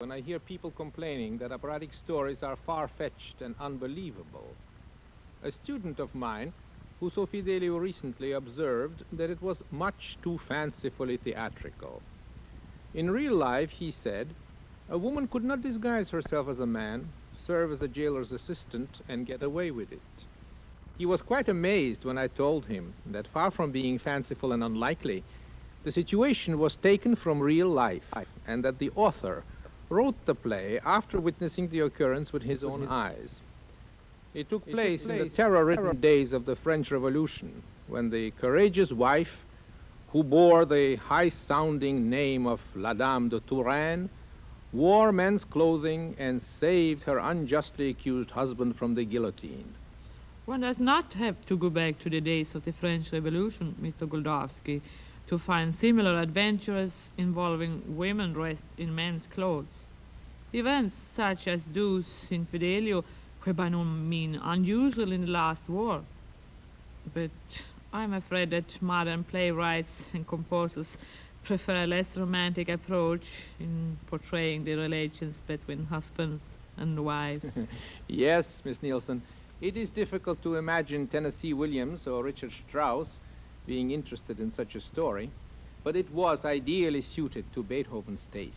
when I hear people complaining that operatic stories are far-fetched and unbelievable. A student of mine, who saw Fidelio recently, observed that it was much too fancifully theatrical. In real life, he said, a woman could not disguise herself as a man, serve as a jailer's assistant, and get away with it. He was quite amazed when I told him that far from being fanciful and unlikely, the situation was taken from real life, and that the author wrote the play after witnessing the occurrence with his own eyes. It took place in the terror-ridden days of the French Revolution, when the courageous wife, who bore the high-sounding name of La Dame de Touraine, wore men's clothing and saved her unjustly accused husband from the guillotine. One does not have to go back to the days of the French Revolution, Mr. Goldovsky, to find similar adventures involving women dressed in men's clothes. Events such as those in Fidelio were by no means unusual in the last war. But I'm afraid that modern playwrights and composers prefer a less romantic approach in portraying the relations between husbands and wives. Yes, Miss Nilsson, it is difficult to imagine Tennessee Williams or Richard Strauss being interested in such a story, but it was ideally suited to Beethoven's taste.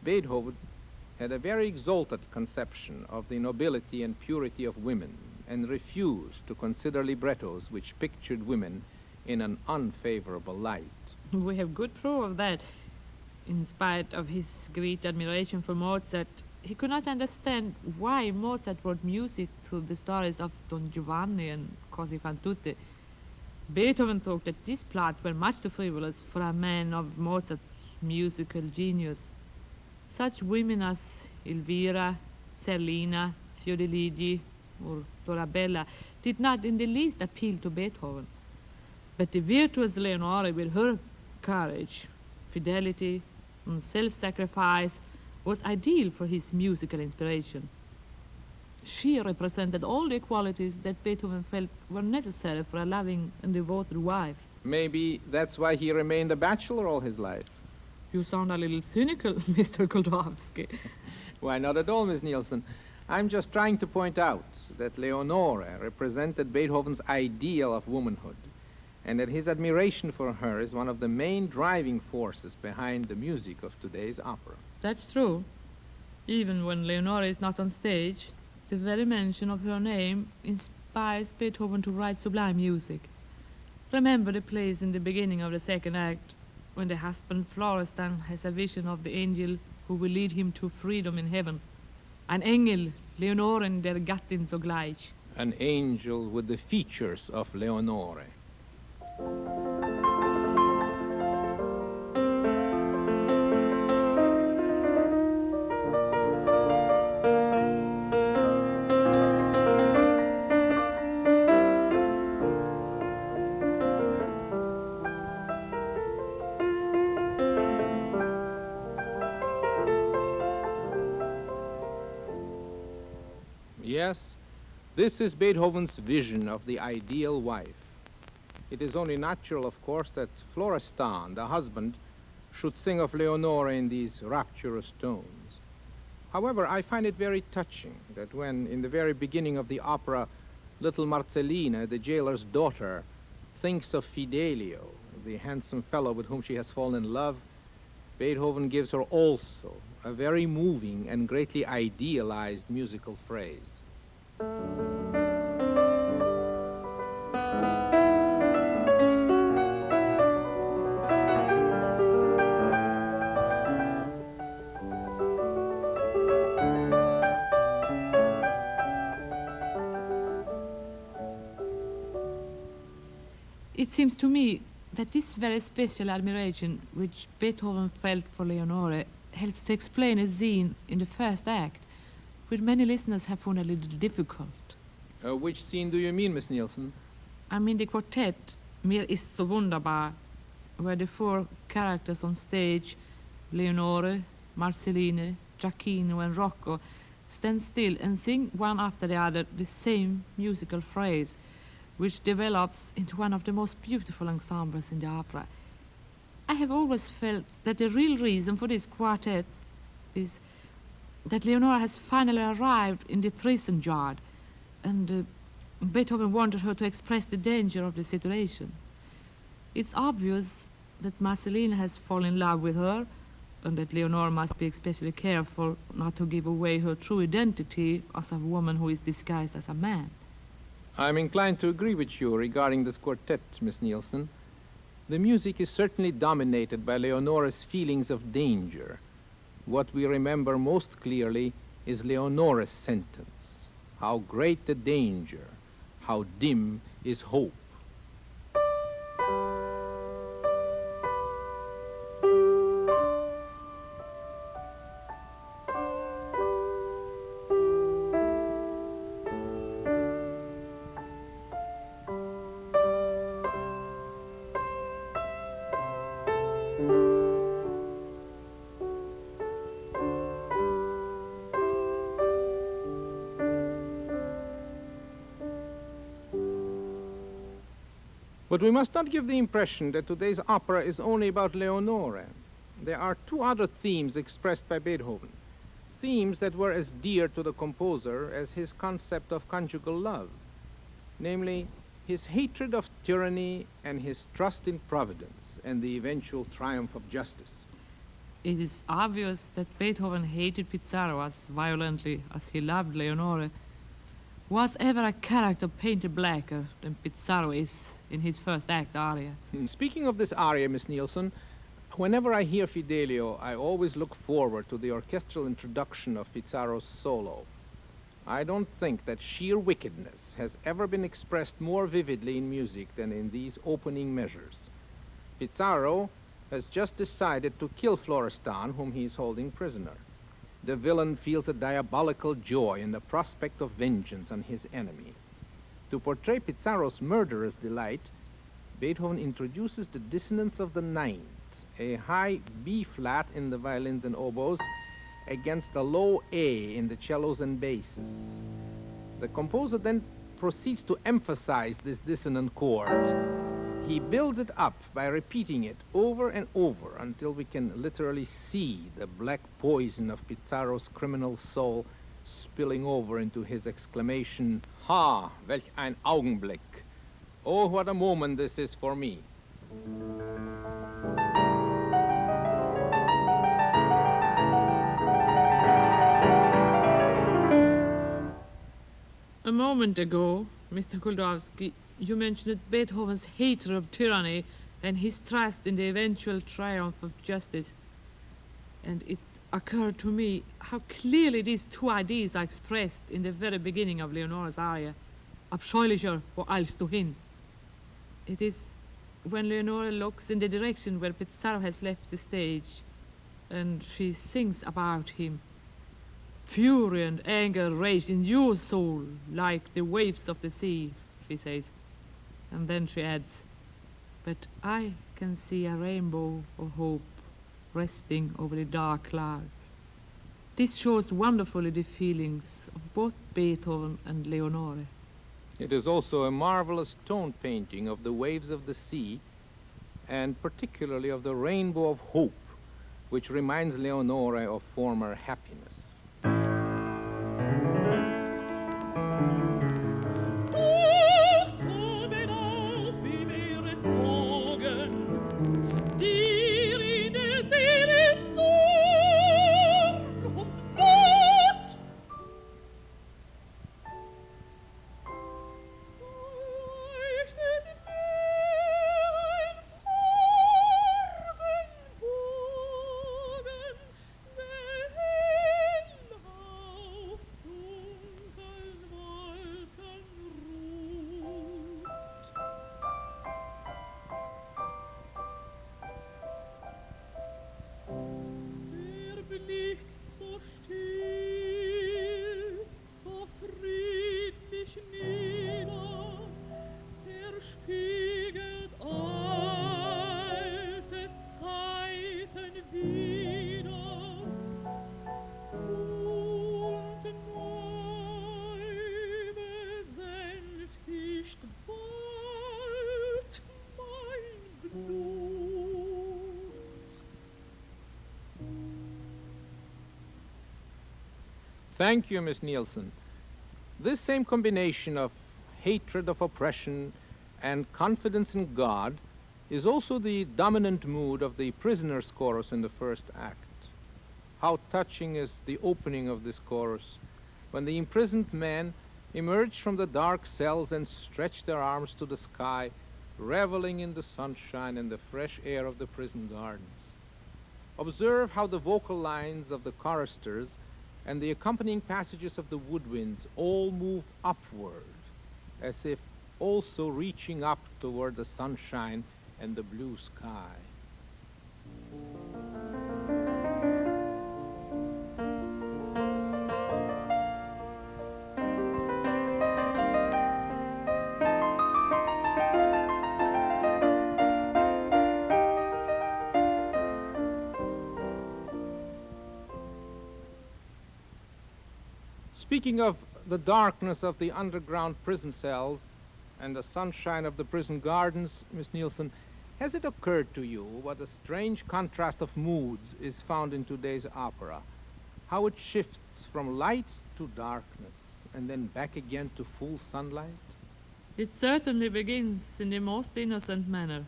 Beethoven had a very exalted conception of the nobility and purity of women and refused to consider librettos which pictured women in an unfavorable light. We have good proof of that. In spite of his great admiration for Mozart, he could not understand why Mozart wrote music to the stories of Don Giovanni and Così fan tutte. Beethoven thought that these plots were much too frivolous for a man of Mozart's musical genius. Such women as Elvira, Zerlina, Fiordiligi, or Dorabella did not in the least appeal to Beethoven. But the virtuous Leonore, with her courage, fidelity, and self-sacrifice, was ideal for his musical inspiration. She represented all the qualities that Beethoven felt were necessary for a loving and devoted wife. Maybe that's why he remained a bachelor all his life. You sound a little cynical, Mr. Goldovsky. Why, not at all, Miss Nilsson. I'm just trying to point out that Leonore represented Beethoven's ideal of womanhood, and that his admiration for her is one of the main driving forces behind the music of today's opera. That's true. Even when Leonore is not on stage, the very mention of her name inspires Beethoven to write sublime music. Remember the plays in the beginning of the second act, when the husband Florestan has a vision of the angel who will lead him to freedom in heaven. Ein Engel, Leonoren der Gattin sogleich. An angel with the features of Leonore. Yes, this is Beethoven's vision of the ideal wife. It is only natural, of course, that Florestan, the husband, should sing of Leonore in these rapturous tones. However, I find it very touching that when, in the very beginning of the opera, little Marcellina, the jailer's daughter, thinks of Fidelio, the handsome fellow with whom she has fallen in love, Beethoven gives her also a very moving and greatly idealized musical phrase. It seems to me that this very special admiration which Beethoven felt for Leonore helps to explain a scene in the first act, which many listeners have found a little difficult. Which scene do you mean, Miss Nilsson? I mean the quartet, Mir ist so wunderbar, where the four characters on stage, Leonore, Marceline, Giacchino, and Rocco, stand still and sing one after the other the same musical phrase, which develops into one of the most beautiful ensembles in the opera. I have always felt that the real reason for this quartet is that Leonora has finally arrived in the prison yard, and Beethoven wanted her to express the danger of the situation. It's obvious that Marcelina has fallen in love with her, and that Leonora must be especially careful not to give away her true identity as a woman who is disguised as a man. I'm inclined to agree with you regarding this quartet, Miss Nilsson. The music is certainly dominated by Leonora's feelings of danger. What we remember most clearly is Leonora's sentence. How great the danger, how dim is hope. But we must not give the impression that today's opera is only about Leonore. There are two other themes expressed by Beethoven, themes that were as dear to the composer as his concept of conjugal love, namely his hatred of tyranny and his trust in providence and the eventual triumph of justice. It is obvious that Beethoven hated Pizarro as violently as he loved Leonore. Was ever a character painted blacker than Pizarro is in his first act aria? Speaking of this aria, Miss Nilsson, whenever I hear Fidelio, I always look forward to the orchestral introduction of Pizarro's solo. I don't think that sheer wickedness has ever been expressed more vividly in music than in these opening measures. Pizarro has just decided to kill Florestan, whom he is holding prisoner. The villain feels a diabolical joy in the prospect of vengeance on his enemy. To portray Pizarro's murderous delight, Beethoven introduces the dissonance of the ninth, a high B-flat in the violins and oboes against a low A in the cellos and basses. The composer then proceeds to emphasize this dissonant chord. He builds it up by repeating it over and over until we can literally see the black poison of Pizarro's criminal soul spilling over into his exclamation, "Ha, welch ein Augenblick! Oh, what a moment this is for me!" A moment ago, Mr. Goldovsky, you mentioned Beethoven's hatred of tyranny and his trust in the eventual triumph of justice. And it occurred to me how clearly these two ideas are expressed in the very beginning of Leonora's aria, Abscheulicher, wo eilst du hin? It is when Leonora looks in the direction where Pizarro has left the stage, and she sings about him. Fury and anger rage in your soul like the waves of the sea, she says. And then she adds, but I can see a rainbow of hope resting over the dark clouds. This shows wonderfully the feelings of both Beethoven and Leonore. It is also a marvelous tone painting of the waves of the sea, and particularly of the rainbow of hope, which reminds Leonore of former happiness. Thank you, Miss Nilsson. This same combination of hatred of oppression and confidence in God is also the dominant mood of the prisoner's chorus in the first act. How touching is the opening of this chorus, when the imprisoned men emerge from the dark cells and stretch their arms to the sky, reveling in the sunshine and the fresh air of the prison gardens. Observe how the vocal lines of the choristers and the accompanying passages of the woodwinds all move upward, as if also reaching up toward the sunshine and the blue sky. Speaking of the darkness of the underground prison cells and the sunshine of the prison gardens, Miss Nilsson, has it occurred to you what a strange contrast of moods is found in today's opera? How it shifts from light to darkness and then back again to full sunlight? It certainly begins in the most innocent manner.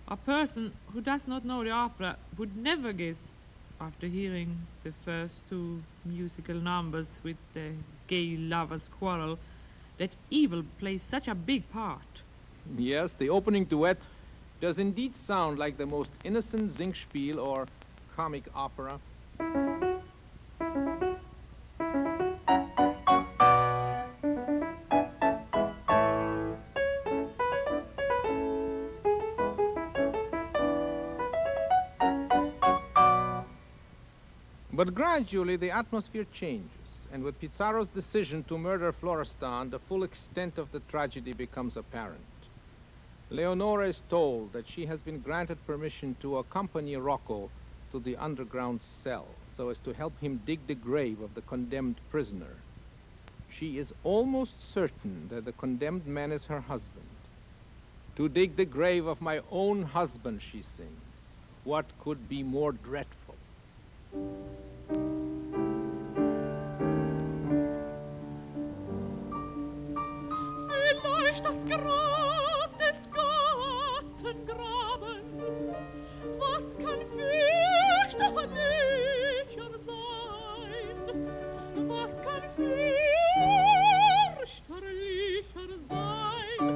A person who does not know the opera would never guess, after hearing the first two musical numbers with the gay lovers' quarrel, that evil plays such a big part. Yes, the opening duet does indeed sound like the most innocent Singspiel or comic opera. But gradually the atmosphere changes, and with Pizarro's decision to murder Florestan, the full extent of the tragedy becomes apparent. Leonora is told that she has been granted permission to accompany Rocco to the underground cell so as to help him dig the grave of the condemned prisoner. She is almost certain that the condemned man is her husband. To dig the grave of my own husband, she sings. What could be more dreadful? Vielleicht das Grab des Gatten graben, was kann fürchterlicher sein? Was kann fürchterlicher sein?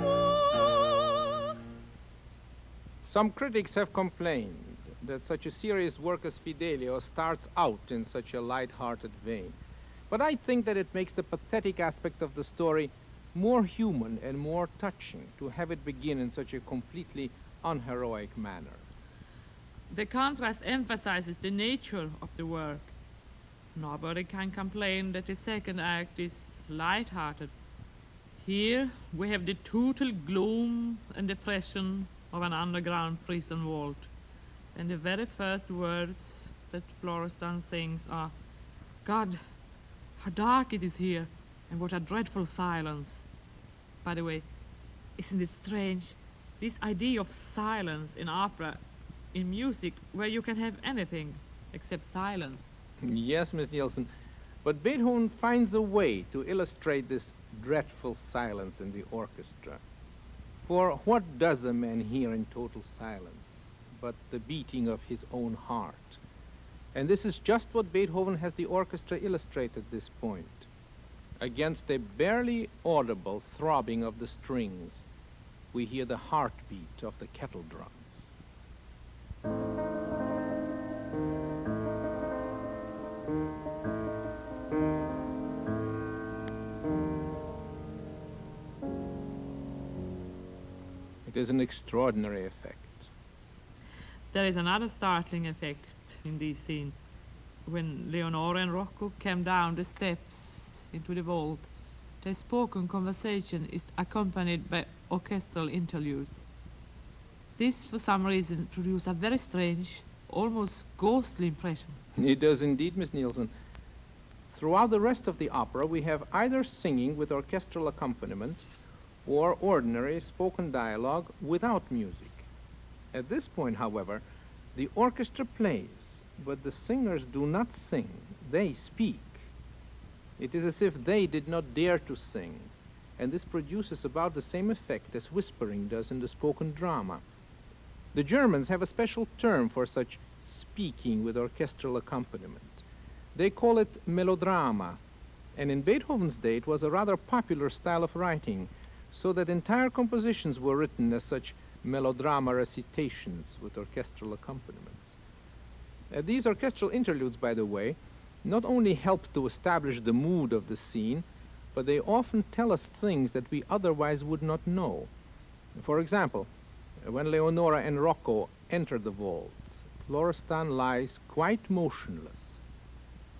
Was? Some critics have complained that such a serious work as Fidelio starts out in such a light-hearted vein. But I think that it makes the pathetic aspect of the story more human and more touching to have it begin in such a completely unheroic manner. The contrast emphasizes the nature of the work. Nobody can complain that the second act is light-hearted. Here we have the total gloom and depression of an underground prison vault. And the very first words that Florestan sings are, "God, how dark it is here, and what a dreadful silence." By the way, isn't it strange, this idea of silence in opera, in music, where you can have anything except silence? Yes, Miss Nilsson, but Beethoven finds a way to illustrate this dreadful silence in the orchestra. For what does a man hear in total silence but the beating of his own heart? And this is just what Beethoven has the orchestra illustrate at this point. Against a barely audible throbbing of the strings, we hear the heartbeat of the kettle drums. It is an extraordinary effect. There is another startling effect in this scene. When Leonora and Rocco came down the steps into the vault, their spoken conversation is accompanied by orchestral interludes. This, for some reason, produces a very strange, almost ghostly impression. It does indeed, Miss Nilsson. Throughout the rest of the opera, we have either singing with orchestral accompaniment or ordinary spoken dialogue without music. At this point, however, the orchestra plays, but the singers do not sing. they speak. It is as if they did not dare to sing, and this produces about the same effect as whispering does in the spoken drama. The Germans have a special term for such speaking with orchestral accompaniment. They call it melodrama, and in Beethoven's day it was a rather popular style of writing, so that entire compositions were written as such melodrama recitations with orchestral accompaniments. These orchestral interludes, by the way, not only help to establish the mood of the scene, but they often tell us things that we otherwise would not know. For example, when Leonora and Rocco enter the vault, Florestan lies quite motionless.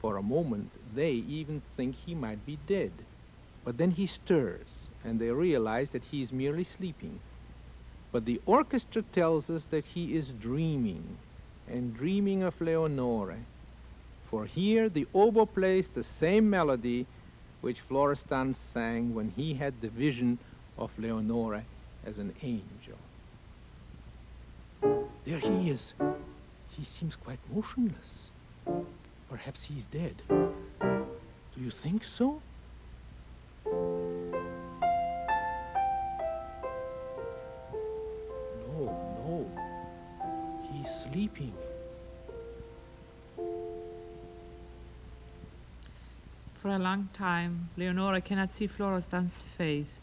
For a moment, they even think he might be dead. But then he stirs, and they realize that he is merely sleeping. But the orchestra tells us that he is dreaming, and dreaming of Leonore. For here the oboe plays the same melody which Florestan sang when he had the vision of Leonore as an angel. There he is. He seems quite motionless. Perhaps he's dead. Do you think so? No. He's sleeping. For a long time, Leonora cannot see Florestan's face,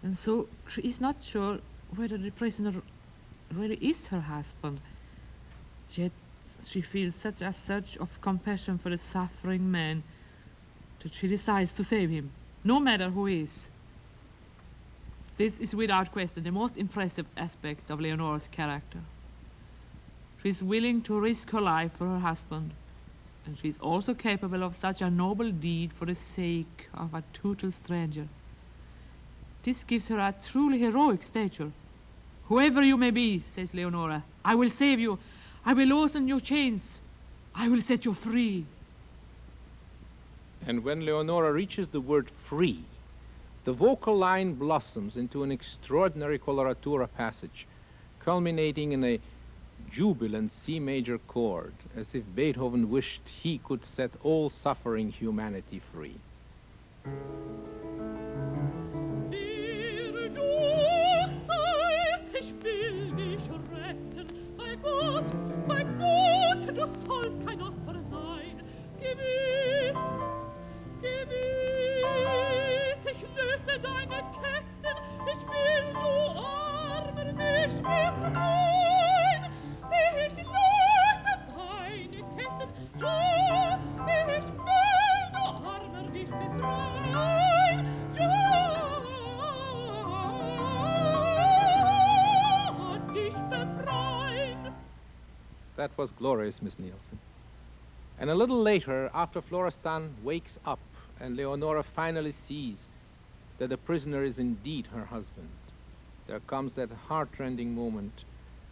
and so she is not sure whether the prisoner really is her husband. Yet she feels such a surge of compassion for the suffering man that she decides to save him, no matter who he is. This is without question the most impressive aspect of Leonora's character. She is willing to risk her life for her husband, and she is also capable of such a noble deed for the sake of a total stranger. This gives her a truly heroic stature. Whoever you may be, says Leonora, I will save you. I will loosen your chains. I will set you free. And when Leonora reaches the word free, the vocal line blossoms into an extraordinary coloratura passage, culminating in a jubilant C major chord, as if Beethoven wished he could set all suffering humanity free. Du sollst kein Opfer sein, gewiss, ich löse deine Ketten, ich will, du Armer, dich befreien, ich löse deine Ketten, ja, ich will, du Armer, dich befreien, ja, dich befreien. That was glorious, Miss Nielsen. And a little later, after Florestan wakes up and Leonora finally sees that the prisoner is indeed her husband, there comes that heart-rending moment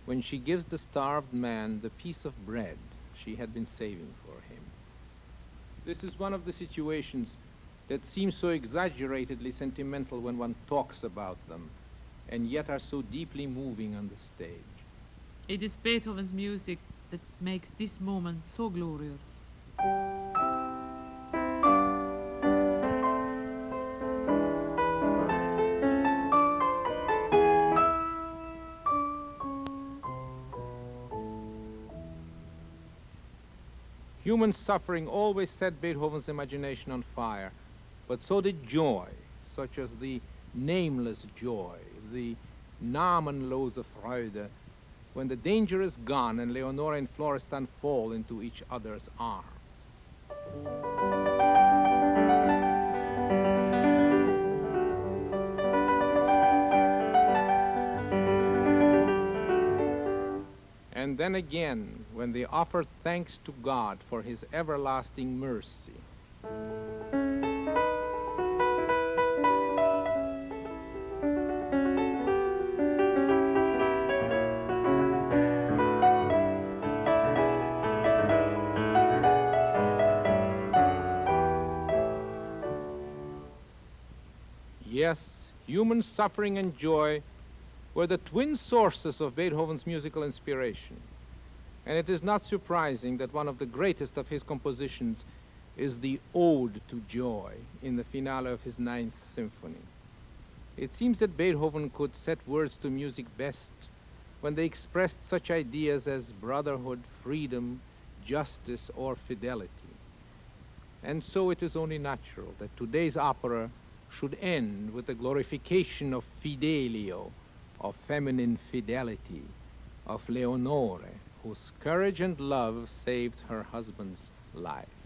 when she gives the starved man the piece of bread she had been saving for him. This is one of the situations that seem so exaggeratedly sentimental when one talks about them, and yet are so deeply moving on the stage. It is Beethoven's music that makes this moment so glorious. Human suffering always set Beethoven's imagination on fire, but so did joy, such as the nameless joy, the namenlose Freude, when the danger is gone and Leonora and Florestan fall into each other's arms. And then again, when they offer thanks to God for his everlasting mercy. Yes, human suffering and joy were the twin sources of Beethoven's musical inspiration. And it is not surprising that one of the greatest of his compositions is the Ode to Joy in the finale of his Ninth Symphony. It seems that Beethoven could set words to music best when they expressed such ideas as brotherhood, freedom, justice, or fidelity. And so it is only natural that today's opera should end with the glorification of Fidelio, of feminine fidelity, of Leonore, whose courage and love saved her husband's life.